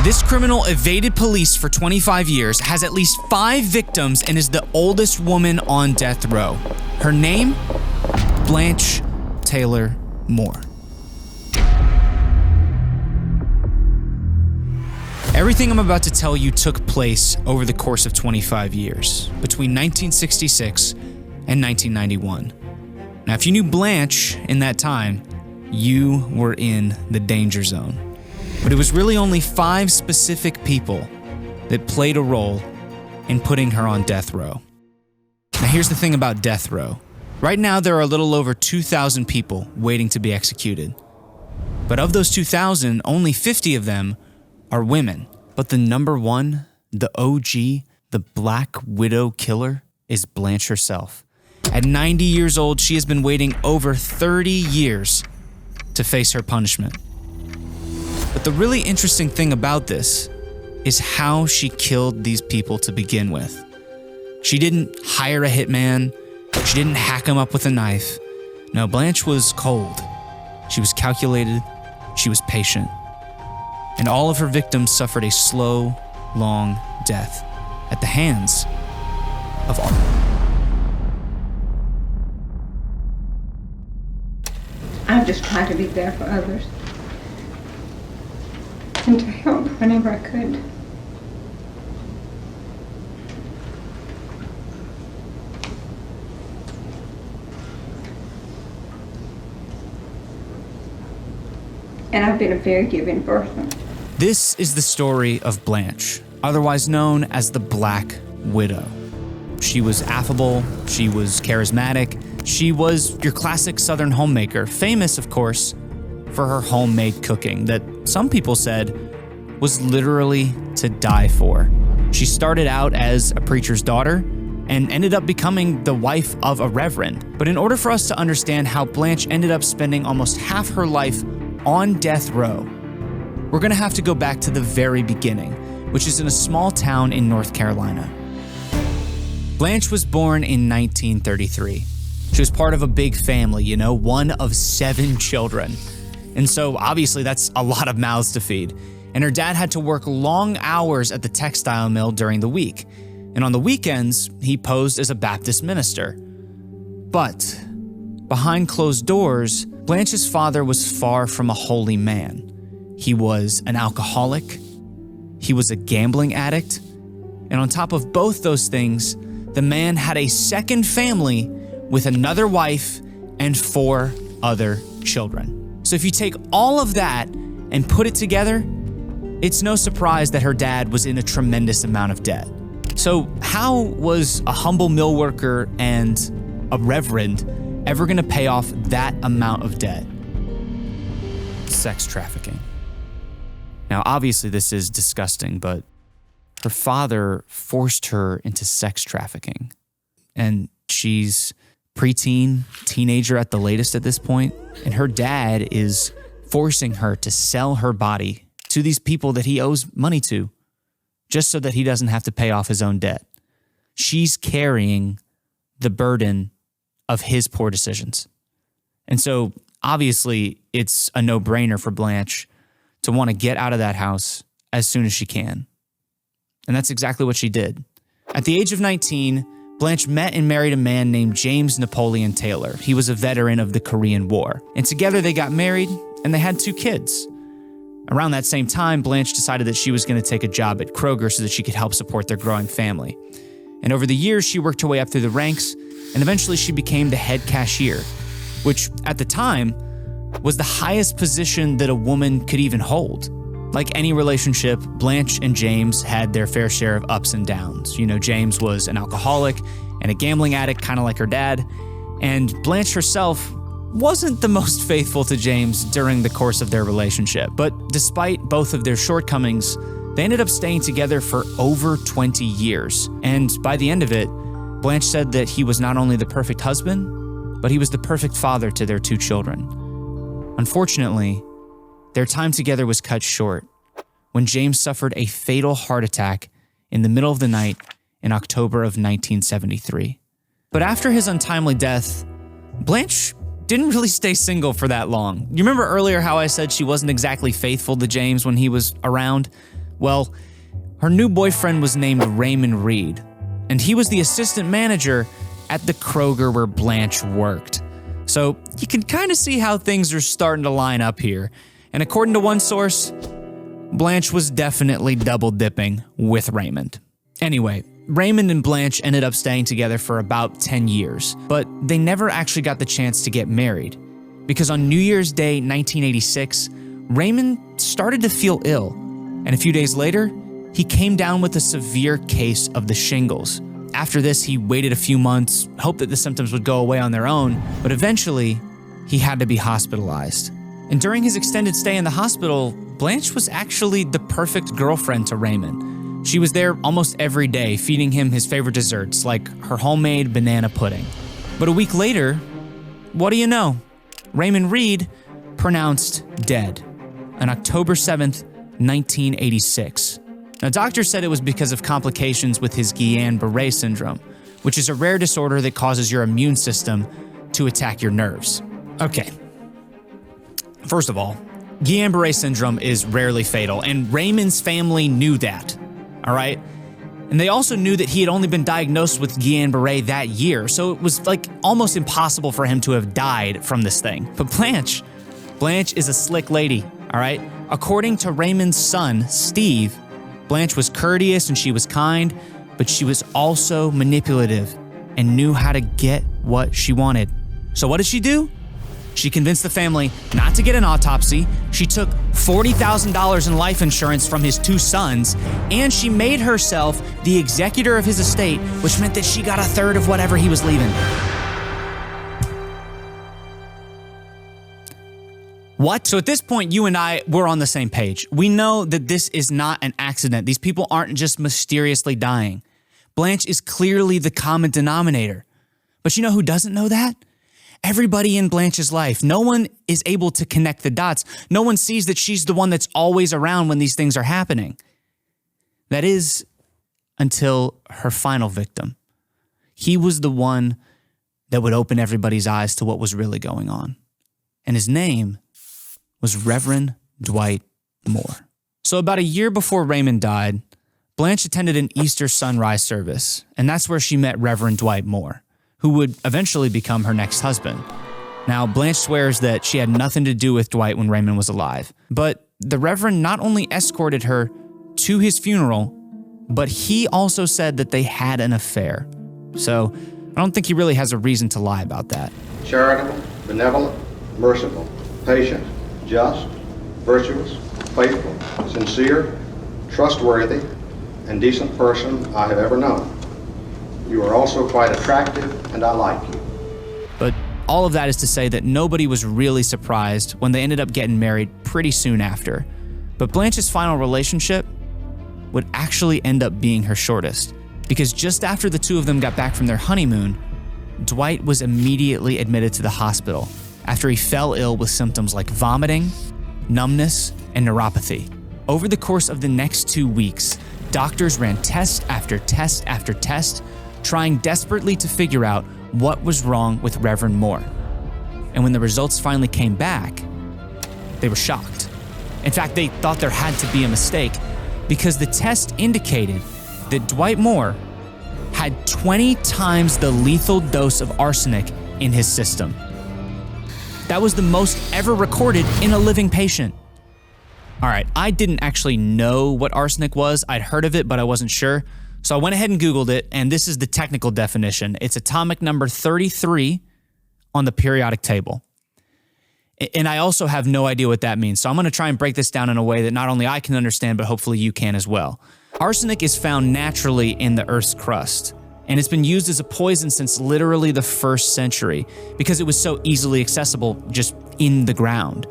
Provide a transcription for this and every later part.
This criminal evaded police for 25 years, has at least 5 victims, and is the oldest woman on death row. Her name? Blanche Taylor Moore. Everything I'm about to tell you took place over the course of 25 years, between 1966 and 1991. Now, if you knew Blanche in that time, you were in the danger zone. But it was really only 5 specific people that played a role in putting her on death row. Now, here's the thing about death row. Right now, there are a little over 2,000 people waiting to be executed. But of those 2,000, only 50 of them are women. But the number one, the OG, the Black Widow killer, is Blanche herself. At 90 years old, she has been waiting over 30 years to face her punishment. But the really interesting thing about this is how she killed these people to begin with. She didn't hire a hitman. She didn't hack him up with a knife. No, Blanche was cold. She was calculated. She was patient. And all of her victims suffered a slow, long death at the hands of all. I just tried to be there for others and to help whenever I could. And I've been a very giving person. This is the story of Blanche, otherwise known as the Black Widow. She was affable, she was charismatic, she was your classic Southern homemaker, famous, of course, for her homemade cooking that some people said was literally to die for. She started out as a preacher's daughter and ended up becoming the wife of a reverend. But in order for us to understand how Blanche ended up spending almost half her life on death row, we're gonna have to go back to the very beginning, which is in a small town in North Carolina. Blanche was born in 1933. She was part of a big family, one of 7 children. And so obviously that's a lot of mouths to feed. And her dad had to work long hours at the textile mill during the week. And on the weekends, he posed as a Baptist minister. But behind closed doors, Blanche's father was far from a holy man. He was an alcoholic, he was a gambling addict, and on top of both those things, the man had a second family with another wife and 4 other children. So if you take all of that and put it together, it's no surprise that her dad was in a tremendous amount of debt. So how was a humble mill worker and a reverend ever gonna pay off that amount of debt? Sex trafficking. Now, obviously this is disgusting, but her father forced her into sex trafficking. And she's preteen, teenager at the latest at this point, and her dad is forcing her to sell her body to these people that he owes money to, just so that he doesn't have to pay off his own debt. She's carrying the burden of his poor decisions. And so obviously it's a no-brainer for Blanche to want to get out of that house as soon as she can. And that's exactly what she did. At the age of 19, Blanche met and married a man named James Napoleon Taylor. He was a veteran of the Korean War. And together they got married and they had 2 kids. Around that same time, Blanche decided that she was going to take a job at Kroger so that she could help support their growing family. And over the years, she worked her way up through the ranks, and eventually she became the head cashier, which at the time was the highest position that a woman could even hold. Like any relationship, Blanche and James had their fair share of ups and downs. James was an alcoholic and a gambling addict, kind of like her dad, and Blanche herself wasn't the most faithful to James during the course of their relationship. But despite both of their shortcomings, they ended up staying together for over 20 years. And by the end of it, Blanche said that he was not only the perfect husband, but he was the perfect father to their 2 children. Unfortunately, their time together was cut short when James suffered a fatal heart attack in the middle of the night in October of 1973. But after his untimely death, Blanche didn't really stay single for that long. You remember earlier how I said she wasn't exactly faithful to James when he was around? Well, her new boyfriend was named Raymond Reed, and he was the assistant manager at the Kroger where Blanche worked. So you can kind of see how things are starting to line up here. And according to one source, Blanche was definitely double dipping with Raymond. Anyway, Raymond and Blanche ended up staying together for about 10 years, but they never actually got the chance to get married because on New Year's Day 1986, Raymond started to feel ill, and a few days later, he came down with a severe case of the shingles. After this, he waited a few months, hoped that the symptoms would go away on their own, but eventually, he had to be hospitalized. And during his extended stay in the hospital, Blanche was actually the perfect girlfriend to Raymond. She was there almost every day, feeding him his favorite desserts, like her homemade banana pudding. But a week later, what do you know? Raymond Reed pronounced dead on October 7th, 1986. Now, doctors said it was because of complications with his Guillain-Barré syndrome, which is a rare disorder that causes your immune system to attack your nerves. Okay. First of all, Guillain-Barré syndrome is rarely fatal, and Raymond's family knew that, all right? And they also knew that he had only been diagnosed with Guillain-Barré that year, so it was like almost impossible for him to have died from this thing. But Blanche is a slick lady, all right? According to Raymond's son, Steve, Blanche was courteous and she was kind, but she was also manipulative and knew how to get what she wanted. So what did she do? She convinced the family not to get an autopsy. She took $40,000 in life insurance from his two sons, and she made herself the executor of his estate, which meant that she got a third of whatever he was leaving. What? So at this point, you and I, we're on the same page. We know that this is not an accident. These people aren't just mysteriously dying. Blanche is clearly the common denominator. But you know who doesn't know that? Everybody in Blanche's life. No one is able to connect the dots. No one sees that she's the one that's always around when these things are happening. That is, until her final victim. He was the one that would open everybody's eyes to what was really going on. And his name was Reverend Dwight Moore. So about a year before Raymond died, Blanche attended an Easter sunrise service, and that's where she met Reverend Dwight Moore, who would eventually become her next husband. Now, Blanche swears that she had nothing to do with Dwight when Raymond was alive, but the Reverend not only escorted her to his funeral, but he also said that they had an affair. So I don't think he really has a reason to lie about that. Charitable, benevolent, merciful, patient, just, virtuous, faithful, sincere, trustworthy, and decent person I have ever known. You are also quite attractive, and I like you. But all of that is to say that nobody was really surprised when they ended up getting married pretty soon after. But Blanche's final relationship would actually end up being her shortest, because just after the two of them got back from their honeymoon, Dwight was immediately admitted to the hospital after he fell ill with symptoms like vomiting, numbness, and neuropathy. Over the course of the next 2 weeks, doctors ran test after test after test, trying desperately to figure out what was wrong with Reverend Moore. And when the results finally came back, they were shocked. In fact, they thought there had to be a mistake because the test indicated that Dwight Moore had 20 times the lethal dose of arsenic in his system. That was the most ever recorded in a living patient. All right, I didn't actually know what arsenic was. I'd heard of it, but I wasn't sure. So I went ahead and Googled it, and this is the technical definition. It's atomic number 33 on the periodic table. And I also have no idea what that means. So I'm going to try and break this down in a way that not only I can understand, but hopefully you can as well. Arsenic is found naturally in the Earth's crust, and it's been used as a poison since literally the 1st century because it was so easily accessible just in the ground.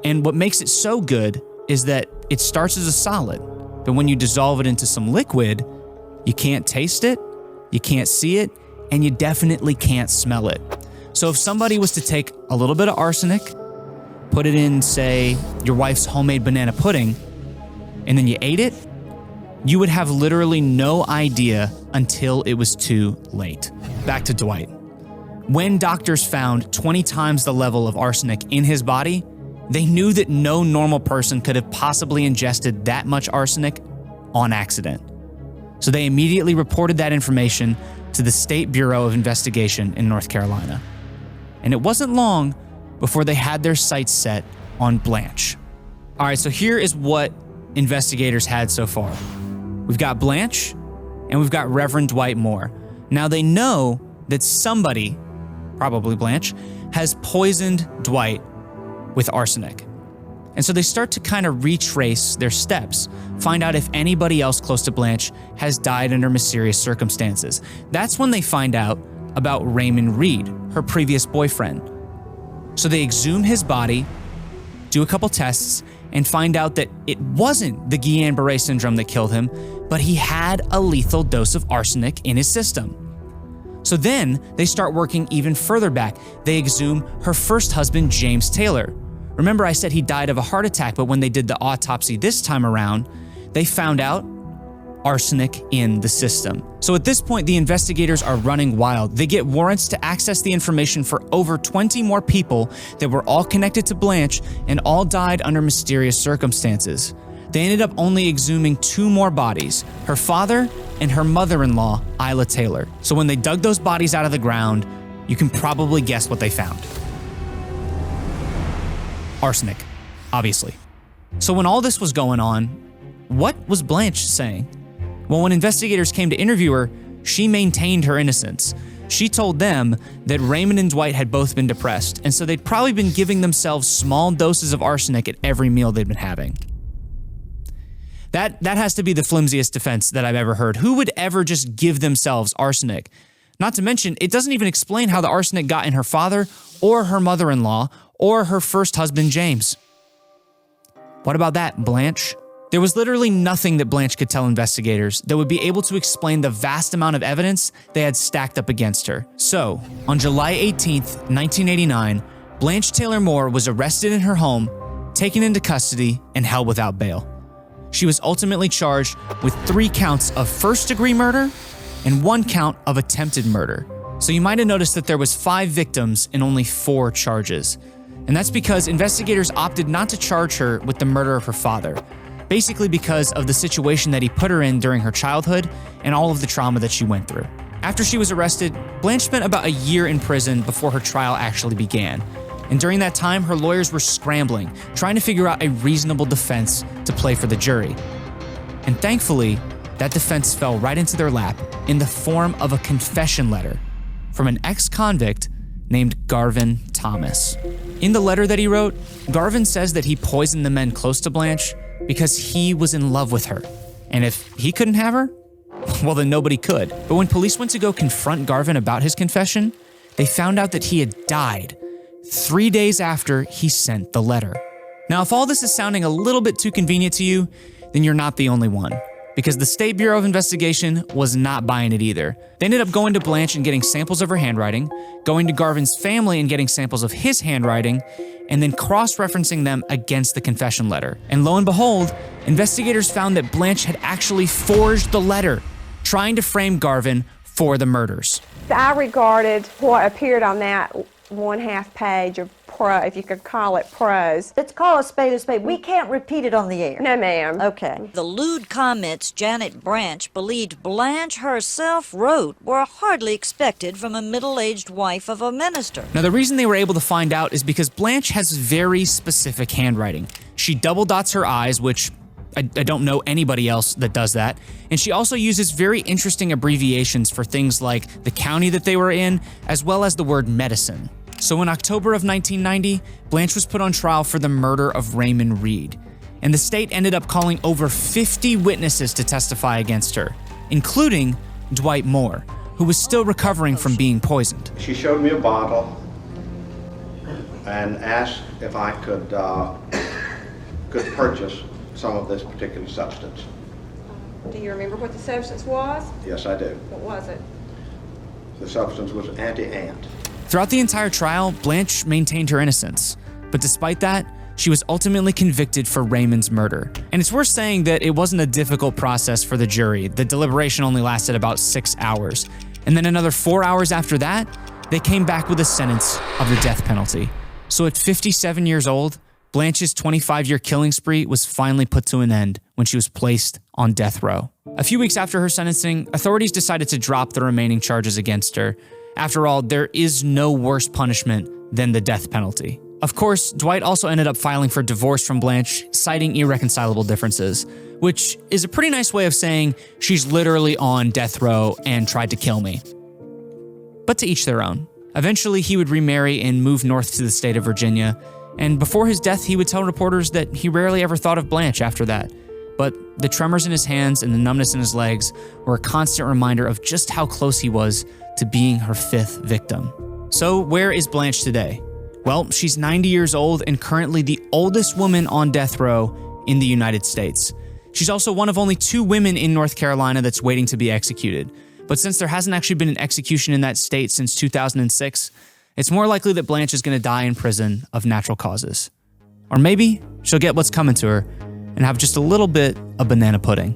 And what makes it so good is that it starts as a solid, but when you dissolve it into some liquid, you can't taste it, you can't see it, and you definitely can't smell it. So if somebody was to take a little bit of arsenic, put it in, say, your wife's homemade banana pudding, and then you ate it, you would have literally no idea until it was too late. Back to Dwight. When doctors found 20 times the level of arsenic in his body, They knew that no normal person could have possibly ingested that much arsenic on accident. So they immediately reported that information to the State Bureau of Investigation in North Carolina. And it wasn't long before they had their sights set on Blanche. All right, so here is what investigators had so far. We've got Blanche and we've got Reverend Dwight Moore. Now they know that somebody, probably Blanche, has poisoned Dwight with arsenic. And so they start to kind of retrace their steps, find out if anybody else close to Blanche has died under mysterious circumstances. That's when they find out about Raymond Reed, her previous boyfriend. So they exhume his body, do a couple tests, and find out that it wasn't the Guillain-Barré syndrome that killed him, but he had a lethal dose of arsenic in his system. So then they start working even further back. They exhume her first husband, James Taylor. Remember, I said he died of a heart attack, but when they did the autopsy this time around, they found out arsenic in the system. So at this point, the investigators are running wild. They get warrants to access the information for over 20 more people that were all connected to Blanche and all died under mysterious circumstances. They ended up only exhuming 2 more bodies, her father and her mother-in-law, Isla Taylor. So when they dug those bodies out of the ground, you can probably guess what they found. Arsenic, obviously. So when all this was going on, what was Blanche saying? Well, when investigators came to interview her, she maintained her innocence. She told them that Raymond and Dwight had both been depressed, and so they'd probably been giving themselves small doses of arsenic at every meal they'd been having. That has to be the flimsiest defense that I've ever heard. Who would ever just give themselves arsenic? Not to mention, it doesn't even explain how the arsenic got in her father or her mother-in-law or her first husband, James. What about that, Blanche? There was literally nothing that Blanche could tell investigators that would be able to explain the vast amount of evidence they had stacked up against her. So, on July 18th, 1989, Blanche Taylor Moore was arrested in her home, taken into custody, and held without bail. She was ultimately charged with 3 counts of first-degree murder and 1 count of attempted murder. So you might have noticed that there was 5 victims and only 4 charges. And that's because investigators opted not to charge her with the murder of her father, basically because of the situation that he put her in during her childhood and all of the trauma that she went through. After she was arrested, Blanche spent about a year in prison before her trial actually began. And during that time, her lawyers were scrambling, trying to figure out a reasonable defense to play for the jury. And thankfully, that defense fell right into their lap in the form of a confession letter from an ex-convict named Garvin Thomas. In the letter that he wrote, Garvin says that he poisoned the men close to Blanche because he was in love with her. And if he couldn't have her, well, then nobody could. But when police went to go confront Garvin about his confession, they found out that he had died 3 days after he sent the letter. Now, if all this is sounding a little bit too convenient to you, then you're not the only one, because the State Bureau of Investigation was not buying it either. They ended up going to Blanche and getting samples of her handwriting, going to Garvin's family and getting samples of his handwriting, and then cross-referencing them against the confession letter. And lo and behold, investigators found that Blanche had actually forged the letter, trying to frame Garvin for the murders. I regarded what appeared on that 1/2 page of if you could call it prose. Let's call a spade a spade. We can't repeat it on the air. No, ma'am. Okay. The lewd comments Janet Branch believed Blanche herself wrote were hardly expected from a middle-aged wife of a minister. Now, the reason they were able to find out is because Blanche has very specific handwriting. She double dots her I's, which I don't know anybody else that does that. And she also uses very interesting abbreviations for things like the county that they were in, as well as the word medicine. So in October of 1990, Blanche was put on trial for the murder of Raymond Reed. And the state ended up calling over 50 witnesses to testify against her, including Dwight Moore, who was still recovering from being poisoned. She showed me a bottle and asked if I could purchase some of this particular substance. Do you remember what the substance was? Yes, I do. What was it? The substance was anti-ant. Throughout the entire trial, Blanche maintained her innocence. But despite that, she was ultimately convicted for Raymond's murder. And it's worth saying that it wasn't a difficult process for the jury. The deliberation only lasted about 6 hours. And then another 4 hours after that, they came back with a sentence of the death penalty. So at 57 years old, Blanche's 25-year killing spree was finally put to an end when she was placed on death row. A few weeks after her sentencing, authorities decided to drop the remaining charges against her. After all, there is no worse punishment than the death penalty. Of course, Dwight also ended up filing for divorce from Blanche, citing irreconcilable differences, which is a pretty nice way of saying she's literally on death row and tried to kill me. But to each their own. Eventually, he would remarry and move north to the state of Virginia, and before his death, he would tell reporters that he rarely ever thought of Blanche after that. But the tremors in his hands and the numbness in his legs were a constant reminder of just how close he was to being her 5th victim. So where is Blanche today? Well, she's 90 years old and currently the oldest woman on death row in the United States. She's also one of only 2 women in North Carolina that's waiting to be executed. But since there hasn't actually been an execution in that state since 2006, it's more likely that Blanche is going to die in prison of natural causes. Or maybe she'll get what's coming to her and have just a little bit of banana pudding.